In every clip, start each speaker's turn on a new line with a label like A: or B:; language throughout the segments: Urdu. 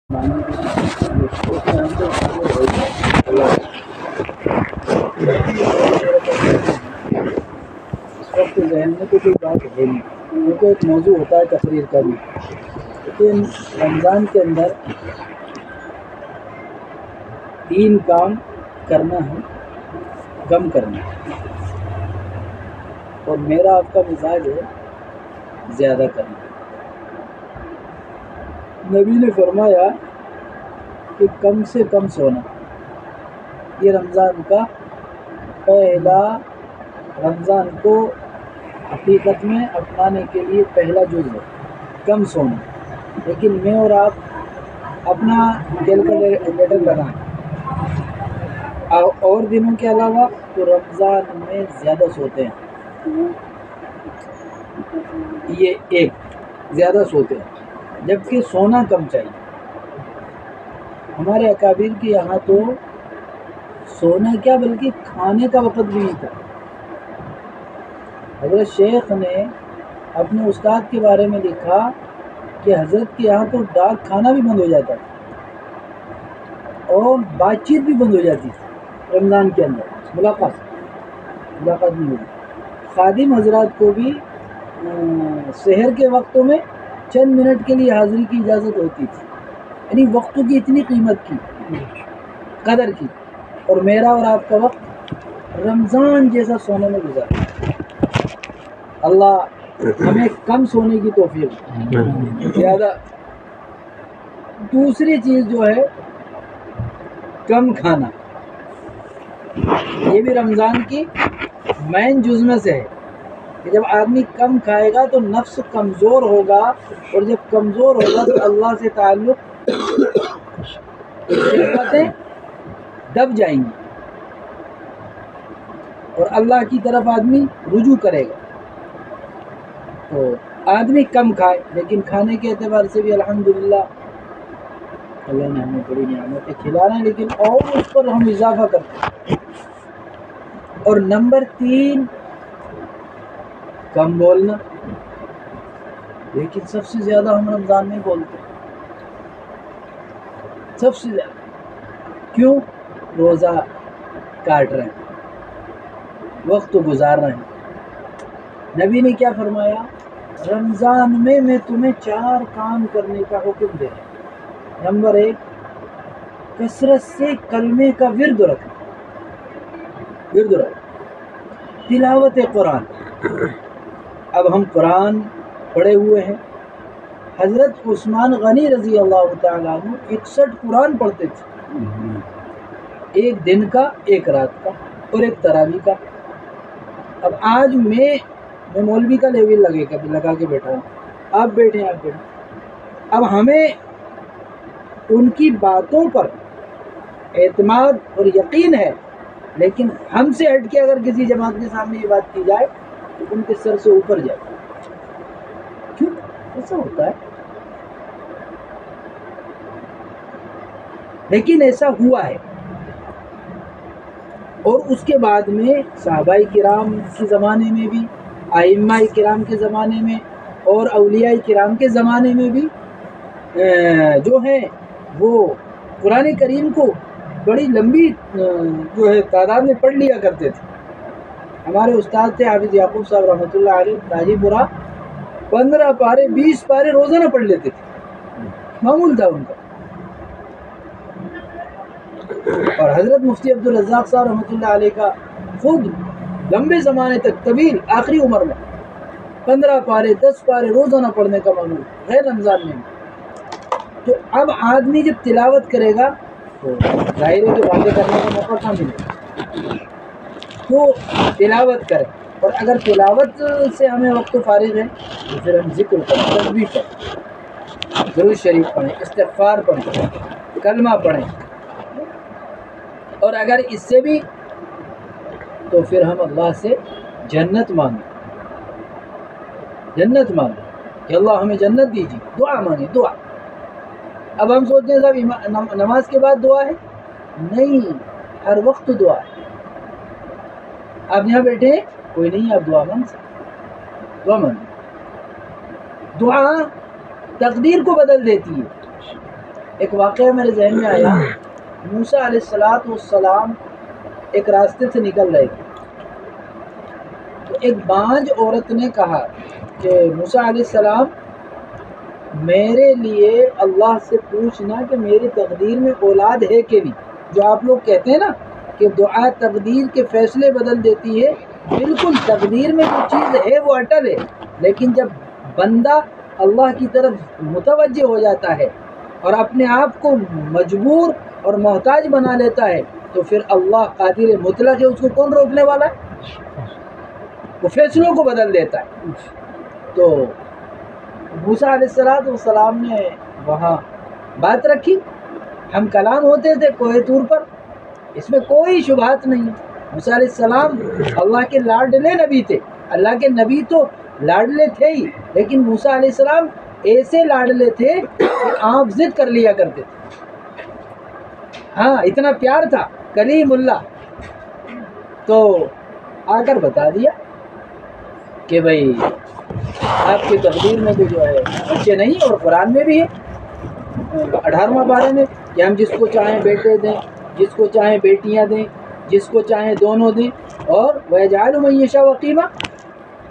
A: اس وقت ذہن میں تو کوئی بات ہے نہیں، کیونکہ ایک موضوع ہوتا ہے تقریر کا بھی، لیکن رمضان کے اندر 3 کام کرنا ہے، کم کرنا ہے، اور میرا آپ کا مزاج ہے زیادہ کرنا۔ نبی نے فرمایا کہ کم سے کم سونا، یہ رمضان کا پہلا، رمضان کو حقیقت میں اپنانے کے لیے پہلا جز ہے، کم سونا۔ لیکن میں اور آپ اپنا کیلکولیٹر لگائیں، اور دنوں کے علاوہ تو رمضان میں زیادہ سوتے ہیں، یہ ایک زیادہ سوتے ہیں، جبکہ سونا کم چاہیے۔ ہمارے اکابر کے یہاں تو سونا کیا بلکہ کھانے کا وقت بھی نہیں تھا۔ حضرت شیخ نے اپنے استاد کے بارے میں لکھا کہ حضرت کے یہاں تو ڈاک کھانا بھی بند ہو جاتا تھا اور بات چیت بھی بند ہو جاتی تھی رمضان کے اندر، ملاقات نہیں ہوتی۔ خادم حضرات کو بھی سحر کے وقتوں میں چند منٹ کے لیے حاضری کی اجازت ہوتی تھی، یعنی وقتوں کی اتنی قیمت کی، قدر کی، اور میرا اور آپ کا وقت رمضان جیسا سونے میں گزارا۔ اللہ ہمیں کم سونے کی توفیق زیادہ۔ دوسری چیز جو ہے کم کھانا، یہ بھی رمضان کی مین جز میں سے ہے کہ جب آدمی کم کھائے گا تو نفس کمزور ہوگا، اور جب کمزور ہوگا تو اللہ سے تعلق شہوتیں دب جائیں گی اور اللہ کی طرف آدمی رجوع کرے گا۔ تو آدمی کم کھائے، لیکن کھانے کے اعتبار سے بھی الحمدللہ اللہ نے ہمیں بڑی نعمتیں کھلا رہے ہیں، لیکن اور اس پر ہم اضافہ کرتے ہیں۔ اور نمبر 3 کم بولنا، لیکن سب سے زیادہ ہم رمضان میں بولتے ہیں، سب سے زیادہ۔ کیوں؟ روزہ کاٹ رہے ہیں، وقت گزار رہے ہیں۔ نبی نے کیا فرمایا؟ رمضان میں میں تمہیں 4 کام کرنے کا حکم دے رہا ہوں۔ نمبر 1، کثرت سے کلمے کا ورد رکھنا، تلاوت قرآن۔ اب ہم قرآن پڑھے ہوئے ہیں، حضرت عثمان غنی رضی اللہ تعالیٰ عنہ 61 قرآن پڑھتے تھے، ایک دن کا، ایک رات کا، اور ایک تراویح کا۔ اب آج میں مولوی کا لیول لگا کے بیٹھا ہوں، آپ بیٹھے۔ اب ہمیں ان کی باتوں پر اعتماد اور یقین ہے، لیکن ہم سے ہٹ کے اگر کسی جماعت کے سامنے یہ بات کی جائے تو ان کے سر سے اوپر جائے۔ کیوں ایسا ہوتا ہے؟ لیکن ایسا ہوا ہے، اور اس کے بعد میں صحابہ کرام کے زمانے میں بھی، ائمہ کرام کے زمانے میں، اور اولیاء کرام کے زمانے میں بھی جو ہیں وہ قرآن کریم کو بڑی لمبی جو ہے تعداد میں پڑھ لیا کرتے تھے۔ ہمارے استاد تھے حافظ یعقوب صاحب رحمۃ اللہ علیہ تاجی پورہ، 15 پارے 20 پارے روزانہ پڑھ لیتے تھے، معمول تھا ان کا۔ اور حضرت مفتی عبدالرزاق صاحب رحمۃ اللہ علیہ کا خود لمبے زمانے تک، طویل آخری عمر میں 15 پارے 10 پارے روزانہ پڑھنے کا معمول، غیر رمضان میں۔ تو اب آدمی جب تلاوت کرے گا تو ظاہر ہے کہ باتیں کرنے کا موقع کہاں ملے گا، تو تلاوت کریں۔ اور اگر تلاوت سے ہمیں وقت فارغ ہے تو پھر ہم ذکر کریں، تسبیح پڑھیں، درود شریف پڑھیں، استغفار پڑھیں، کلمہ پڑھیں، اور اگر اس سے بھی تو پھر ہم اللہ سے جنت مانگیں، جنت مانگیں کہ اللہ ہمیں جنت دیجیے، دعا مانگیں، دعا۔ اب ہم سوچتے ہیں صاحب نماز کے بعد دعا ہے، نہیں، ہر وقت دعا ہے۔ آپ یہاں بیٹھے ہیں، کوئی نہیں، آپ دعا مانگ سکتے، دعا مانگیں۔ دعا تقدیر کو بدل دیتی ہے، ایک واقعہ میرے ذہن میں آیا، موسیٰ علیہ السلام ایک راستے سے نکل رہے تھے، تو ایک بانجھ عورت نے کہا کہ موسیٰ علیہ السلام میرے لیے اللہ سے پوچھنا کہ میری تقدیر میں اولاد ہے کہ نہیں۔ جو آپ لوگ کہتے ہیں نا کہ دعا تقدیر کے فیصلے بدل دیتی ہے، بالکل تقدیر میں جو چیز ہے وہ اٹل ہے، لیکن جب بندہ اللہ کی طرف متوجہ ہو جاتا ہے اور اپنے آپ کو مجبور اور محتاج بنا لیتا ہے تو پھر اللہ قادر مطلق ہے، اس کو کون روکنے والا ہے؟ وہ فیصلوں کو بدل دیتا ہے۔ تو موسیٰ علیہ السلام نے وہاں بات رکھی، ہم کلام ہوتے تھے کوہ طور پر، اس میں کوئی شبہات نہیں ہے۔ موسیٰ علیہ السلام اللہ کے لاڈلے نبی تھے، اللہ کے نبی تو لاڈلے تھے ہی، لیکن موسیٰ علیہ السلام ایسے لاڈلے تھے کہ آپ ضد کر لیا کرتے تھے، ہاں اتنا پیار تھا کلیم اللہ۔ تو آ کر بتا دیا کہ بھائی آپ کی تقدیر میں بھی جو ہے بچے نہیں، اور قرآن میں بھی ہے 18واں پارے میں کہ ہم جس کو چاہیں بیٹے دیں، جس کو چاہیں بیٹیاں دیں، جس کو چاہیں دونوں دیں، اور وَيَجْعَلُ مَن يَشَاءُ عَقِيمًا۔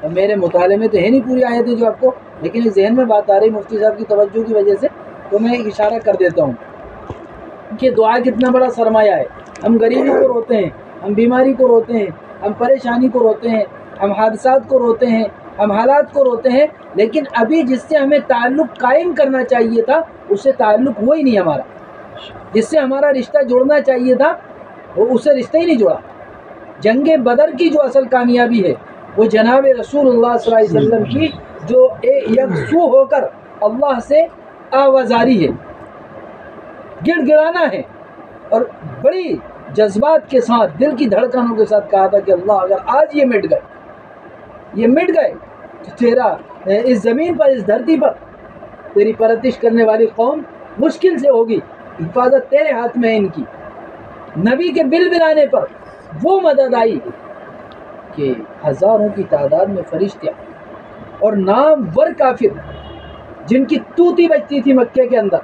A: اب میرے مطالعے میں تو ہے نہیں پوری آیتیں جو آپ کو، لیکن اس ذہن میں بات آ رہی مفتی صاحب کی توجہ کی وجہ سے، تو میں ایک اشارہ کر دیتا ہوں کہ دعا کتنا بڑا سرمایہ ہے۔ ہم غریبی کو روتے ہیں، ہم بیماری کو روتے ہیں، ہم پریشانی کو روتے ہیں، ہم حادثات کو روتے ہیں، ہم حالات کو روتے ہیں، لیکن ابھی جس سے ہمیں تعلق قائم کرنا چاہیے تھا اس سے تعلق ہوا ہی نہیں ہمارا، جس سے ہمارا رشتہ جوڑنا چاہیے تھا وہ اس سے رشتہ ہی نہیں جوڑا۔ جنگ بدر کی جو اصل کامیابی ہے وہ جناب رسول اللہ صلی اللہ علیہ وسلم کی جو یکسو ہو کر اللہ سے آوازاری ہے، گڑ گڑانا ہے، اور بڑی جذبات کے ساتھ دل کی دھڑکنوں کے ساتھ کہا تھا کہ اللہ اگر آج یہ مٹ گئے تو تیرا اس زمین پر، اس دھرتی پر تیری پرستش کرنے والی قوم مشکل سے ہوگی، حفاظت تیرے ہاتھ میں ہے ان کی۔ نبی کے بل بلانے پر وہ مدد آئی کہ ہزاروں کی تعداد میں فرشتے اور نامور کافر جن کی توتی بجتی تھی مکے کے اندر،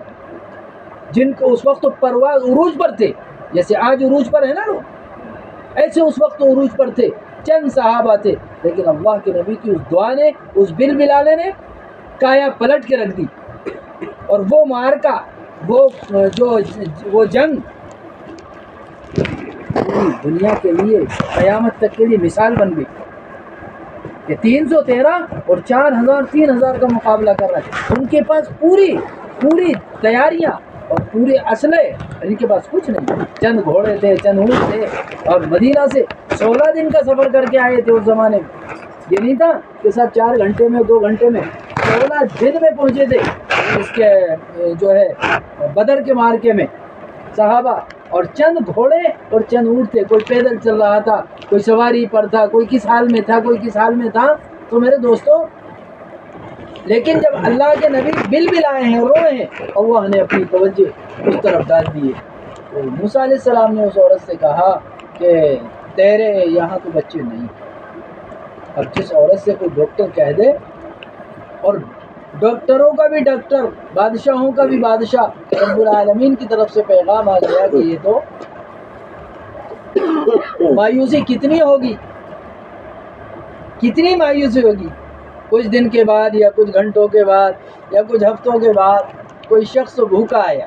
A: جن کو اس وقت پرواز عروج پر تھے، جیسے آج عروج پر ہے نا لوگ، ایسے اس وقت عروج پر تھے، چند صحابہ تھے، لیکن اللہ کے نبی کی اس دعا نے، اس بل بلانے نے کایا پلٹ کے رکھ دی، اور وہ معرکہ، وہ جنگ پوری دنیا کے لیے قیامت تک کے لیے مثال بن گئی کہ 313 اور 3000 کا مقابلہ کر رہے تھے، ان کے پاس پوری تیاریاں اور پورے اسلحے، ان کے پاس کچھ نہیں، چند گھوڑے تھے، چند اونٹ تھے، اور مدینہ سے 16 دن کا سفر کر کے آئے تھے اس زمانے میں۔ یہ نہیں تھا کہ سب 4 گھنٹے میں 2 گھنٹے میں، 16 دن میں پہنچے تھے اس کے جو ہے بدر کے مارکے میں صحابہ، اور چند گھوڑے اور چند اونٹ تھے، کوئی پیدل چل رہا تھا، کوئی سواری پر تھا، کوئی کس حال میں تھا، کوئی کس حال میں تھا۔ تو میرے دوستوں، لیکن جب اللہ کے نبی بل بلائے ہیں، روئے ہیں، اللہ نے اپنی توجہ اس طرف ڈال دی ہے۔ تو موسیٰ علیہ السلام نے اس عورت سے کہا کہ تیرے یہاں تو بچے نہیں۔ اب جس عورت سے کوئی ڈاکٹر کہہ دے، اور ڈاکٹروں کا بھی ڈاکٹر، بادشاہوں کا بھی بادشاہ، رب العالمین کی طرف سے پیغام آ گیا کہ یہ تو مایوسی کتنی ہوگی، کتنی مایوسی ہوگی۔ کچھ دن کے بعد یا کچھ گھنٹوں کے بعد یا کچھ ہفتوں کے بعد کوئی شخص بھوکا آیا،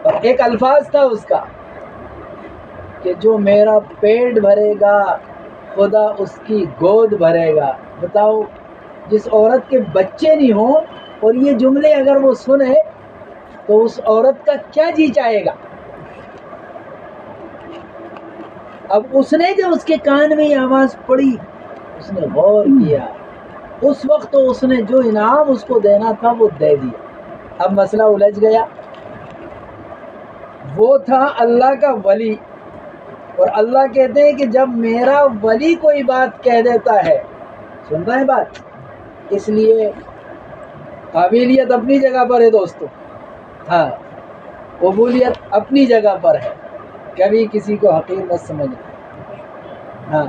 A: اور ایک الفاظ تھا اس کا کہ جو میرا پیٹ بھرے گا خدا اس کی گود بھرے گا۔ بتاؤ، جس عورت کے بچے نہیں ہوں اور یہ جملے اگر وہ سنے تو اس عورت کا کیا جی چاہے گا۔ اب اس نے جب اس کے کان میں یہ آواز پڑی، اس نے غور کیا، اس وقت تو اس نے جو انعام اس کو دینا تھا وہ دے دیا۔ اب مسئلہ الجھ گیا۔ وہ تھا اللہ کا ولی، اور اللہ کہتے ہیں کہ جب میرا ولی کوئی بات کہہ دیتا ہے، سن رہے ہیں بات، اس لیے قابلیت اپنی جگہ پر ہے دوستو، ہاں قبولیت اپنی جگہ پر ہے، کبھی کسی کو حقیر مت سمجھنا۔ ہاں،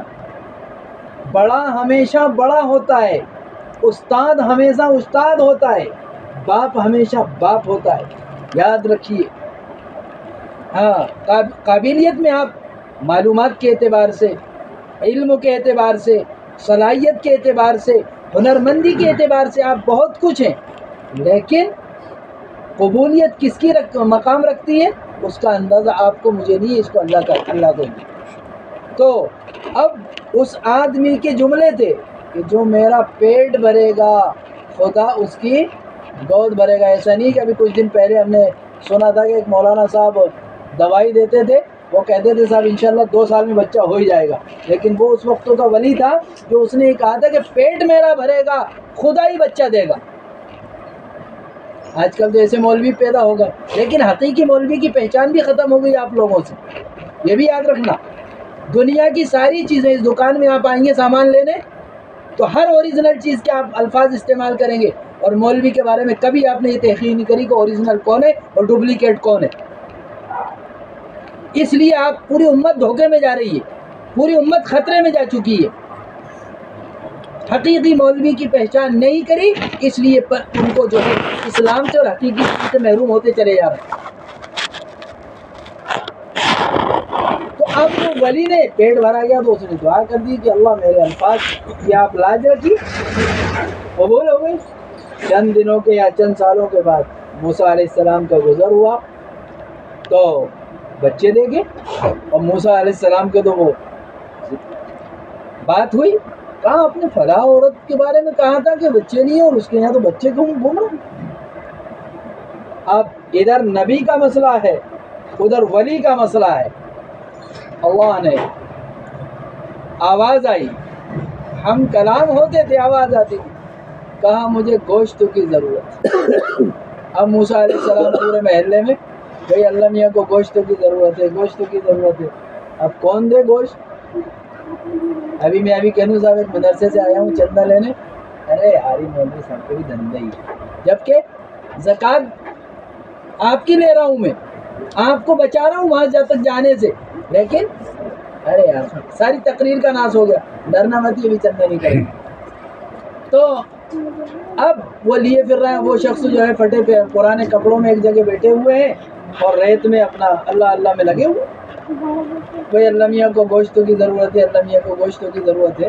A: بڑا ہمیشہ بڑا ہوتا ہے، استاد ہمیشہ استاد ہوتا ہے، باپ ہمیشہ باپ ہوتا ہے۔ یاد رکھیے. ہاں قابلیت میں آپ معلومات کے اعتبار سے، علم کے اعتبار سے، صلاحیت کے اعتبار سے، ہنرمندی کے اعتبار سے آپ بہت کچھ ہیں، لیکن قبولیت کس کی مقام رکھتی ہے اس کا اندازہ آپ کو مجھے نہیں، اس کو اللہ کو نہیں. تو اب اس آدمی کے جملے تھے کہ جو میرا پیٹ بھرے گا خدا اس کی گود بھرے گا. ایسا نہیں کہ ابھی کچھ دن پہلے ہم نے سنا تھا کہ ایک مولانا صاحب دوائی دیتے تھے، وہ کہتے تھے صاحب انشاءاللہ 2 سال میں بچہ ہو ہی جائے گا، لیکن وہ اس وقت کا ولی تھا جو اس نے یہ کہا تھا کہ پیٹ میرا بھرے گا خدا ہی بچہ دے گا. آج کل تو ایسے مولوی پیدا ہو گئے، لیکن حقیقی مولوی کی پہچان بھی ختم ہو گئی آپ لوگوں سے. یہ بھی یاد رکھنا، دنیا کی ساری چیزیں اس دکان میں آپ آئیں گے سامان لینے تو ہر اوریجنل چیز کے آپ الفاظ استعمال کریں گے، اور مولوی کے بارے میں کبھی آپ نے یہ تحقیق نہیں کری کہ اوریجنل کون ہے اور ڈپلیکیٹ کون ہے. اس لیے آپ پوری امت دھوکے میں جا رہی ہے، پوری امت خطرے میں جا چکی ہے. حقیقی مولوی کی پہچان نہیں کری، اس لیے ان کو جو ہے اسلام سے اور حقیقی سے محروم ہوتے چلے جا رہے ہیں. تو اب وہ ولی نے پیٹ بھرا گیا تو اس نے دعا کر دی کہ اللہ میرے الفاظ کی آپ لاج رکھی، قبول ہو گئی. چند دنوں کے یا چند سالوں کے بعد موسیٰ علیہ السلام کا گزر ہوا تو بچے دیکھے، اور موسیٰ علیہ السلام کے تو وہ بات ہوئی، کہا اپنے فلاں عورت کے بارے میں کہا تھا کہ بچے نہیں ہیں اور اس کے یہاں تو بچے گھوم رہے. اب ادھر نبی کا مسئلہ ہے، ادھر ولی کا مسئلہ ہے. اللہ نے آواز آئی، ہم کلام ہوتے تھے آواز آتی تھی، کہا مجھے گوشت کی ضرورت. اب موسیٰ علیہ السلام پورے محلے میں بھئی اللہ میاں کو گوشت کی ضرورت ہے، گوشت کی ضرورت ہے. اب کون دے گوشت؟ میں کہنوں صاحب ایک مدرسے سے آیا ہوں چندہ لینے، ارے ہاری مولوی صاحب کو بھی دھندہ ہی ہے، جبکہ زکوٰۃ آپ کی لے رہا ہوں، میں آپ کو بچا رہا ہوں وہاں جب تک جانے سے، لیکن ارے یار ساری تقریر کا ناس ہو گیا، ڈرنا مت یہ بھی چندہ نہیں کرے. تو اب وہ لیے پھر رہا ہے، وہ شخص جو ہے پھٹے پہ پرانے کپڑوں میں ایک جگہ بیٹھے ہوئے ہیں اور ریت میں اپنا اللہ اللہ میں لگے ہوئے. بھائی اللہ میاں کو گوشتوں کی ضرورت ہے، اللہ میاں کو گوشتوں کی ضرورت ہے.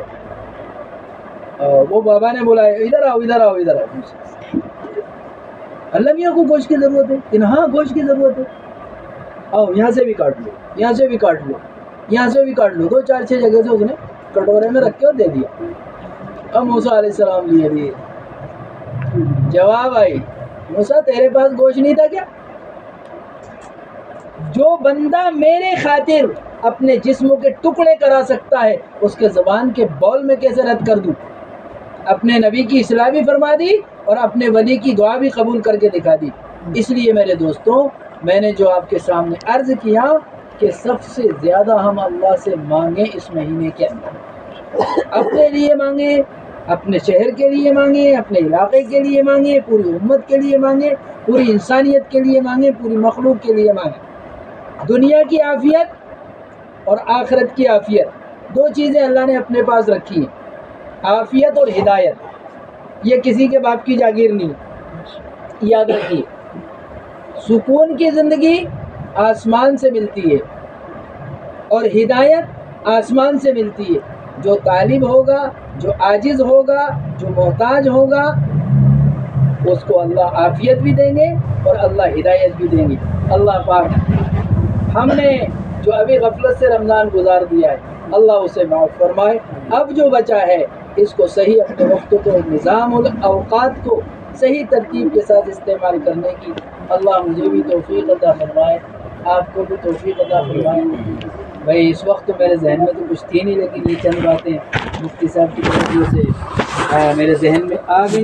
A: وہ بابا نے بولا ادھر آؤ ادھر آؤ ادھر آؤ، اللہ میاں کو گوشت کی ضرورت ہے کہ ہاں گوشت کی ضرورت ہے، آؤ یہاں سے بھی کاٹ لو، یہاں سے بھی کاٹ لو، یہاں سے بھی کاٹ لو. 2-4-6 جگہ سے اس نے کٹورے میں رکھ کے اور دے دیا. اب موسیٰ علیہ السلام لیے دیے، جواب آئی موسیٰ تیرے پاس گوشت نہیں تھا کیا؟ جو بندہ میرے خاطر اپنے جسم کے ٹکڑے کرا سکتا ہے اس کے زبان کے بول میں کیسے رد کر دوں؟ اپنے نبی کی اصلاح بھی فرما دی اور اپنے ولی کی دعا بھی قبول کر کے دکھا دی. اس لیے میرے دوستوں میں نے جو آپ کے سامنے عرض کیا کہ سب سے زیادہ ہم اللہ سے مانگیں اس مہینے کے اندر، اپنے لیے مانگیں، اپنے شہر کے لیے مانگیں، اپنے علاقے کے لیے مانگیں، پوری امت کے لیے مانگیں، پوری انسانیت کے لیے مانگیں، پوری مخلوق کے لیے مانگیں. دنیا کی عافیت اور آخرت کی عافیت 2 چیزیں اللہ نے اپنے پاس رکھی ہیں، عافیت اور ہدایت. یہ کسی کے باپ کی جاگیر نہیں، یاد رکھیے. سکون کی زندگی آسمان سے ملتی ہے اور ہدایت آسمان سے ملتی ہے. جو طالب ہوگا، جو عاجز ہوگا، جو محتاج ہوگا، اس کو اللہ عافیت بھی دیں گے اور اللہ ہدایت بھی دیں گے. اللہ پاک ہم نے جو ابھی غفلت سے رمضان گزار دیا ہے اللہ اسے معاف فرمائے. اب جو بچا ہے اس کو صحیح اپنے وقت کو، نظام الاوقات کو صحیح ترتیب کے ساتھ استعمال کرنے کی اللہ مجھے بھی توفیق عطا فرمائے، آپ کو بھی توفیق عطا فرمائے. بھائی اس وقت تو میرے ذہن میں تو کچھ تھی نہیں، لیکن یہ چند باتیں مفتی صاحب کی توجہ سے میرے ذہن میں آ گئی.